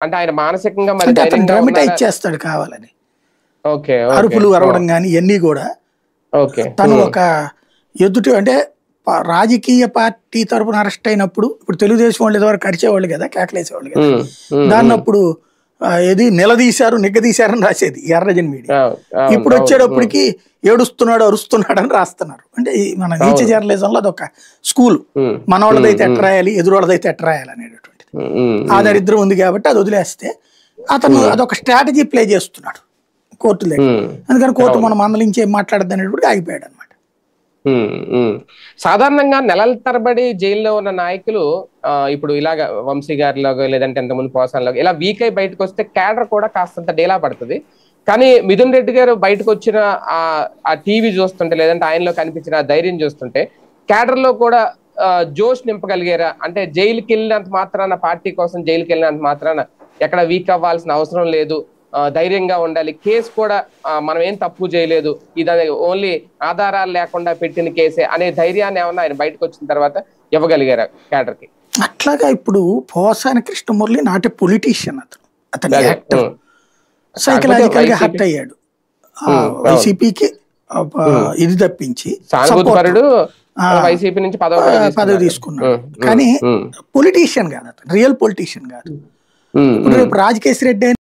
అంటే ఆయన మానసికంగా మరి అంటే అతను ధైర్యంగా డ్రామటైజ్ ఉన్నారా? చేస్తాడు కావాలని, ఓకే. ఓకే. అరుపులు ఓహ్! అరవడం కానీ ఇవన్నీ కూడా. ఓకే. తను ఒక ఎదుటి అంటే రాజకీయ పార్టీ తరపున అరెస్ట్ అయినప్పుడు, ఇప్పుడు తెలుగుదేశం వాళ్ళు ఇదివరకు అరిచేవాళ్ళు కదా, కేకలేసేవాళ్ళు కదా, దాన్ని అప్పుడు ఏది నిలదీశారు నిగ్గదీశారని రాసేది ఎర్రజన్ మీడియా. ఇప్పుడు వచ్చేటప్పటికి ఏడుస్తున్నాడు అరుస్తున్నాడు అని రాస్తున్నారు. అంటే మన నీచ జర్నలిజంలో అదొక స్కూల్. మనోళ్ళదైతే ఎట్ట రాయాలి, ఎదురోళ్ళదైతే ఎట్ట రాయాలి అనేటటువంటిది ఆ దరిద్రం ఉంది కాబట్టి అది వదిలేస్తే అతను అదొక స్ట్రాటజీ ప్లే చేస్తున్నాడు కోర్టు దగ్గర. అందుకని కోర్టు మనం మందలించి ఏం మాట్లాడద్దు అనేటప్పటికి ఆగిపోయాడు అనమాట. సాధారణంగా నెలల తరబడి జైల్లో ఉన్న నాయకులు ఇప్పుడు ఇలాగ వంశీ గారిలాగా లేదంటే ఎంతమంది పోసాన్లాగా ఇలా వీక్ అయి బయటకు వస్తే క్యాడర్ కూడా కాస్తంత డేలా పడుతుంది. కానీ మిథున్ రెడ్డి గారు బయటకు వచ్చిన ఆ టీవీ చూస్తుంటే లేదంటే ఆయనలో కనిపించిన ధైర్యం చూస్తుంటే క్యాడర్ లో కూడా జోష్ నింపగలిగారా? అంటే జైలుకి వెళ్ళినంత మాత్రాన, పార్టీ కోసం జైలుకి వెళ్ళినంత మాత్రాన ఎక్కడ వీక్ అవ్వాల్సిన అవసరం లేదు, ధైర్యంగా ఉండాలి, కేసు కూడా మనం ఏం తప్పు చేయలేదు, ఇది ఓన్లీ ఆధారాలు లేకుండా పెట్టిన కేసే అనే ధైర్యాన్ని ఏమన్నా ఆయన బయటకు వచ్చిన తర్వాత ఇవ్వగలిగారా క్యాడర్ కి? అట్లాగా ఇప్పుడు పోసాని కృష్ణమురళి నాటి పొలిటీషియన్, అతను యాక్టర్, సైకలాజికల్ గా హర్ట్ అయ్యాడు. వైసీపీకి ఇది తప్పించి వైసీపీ నుంచి పదవి తీసుకున్నాడు. కానీ పొలిటీషియన్ కాదు, అతను రియల్ పొలిటీషియన్ కాదు. ఇప్పుడు రేపు రాజకేశ్ రెడ్డి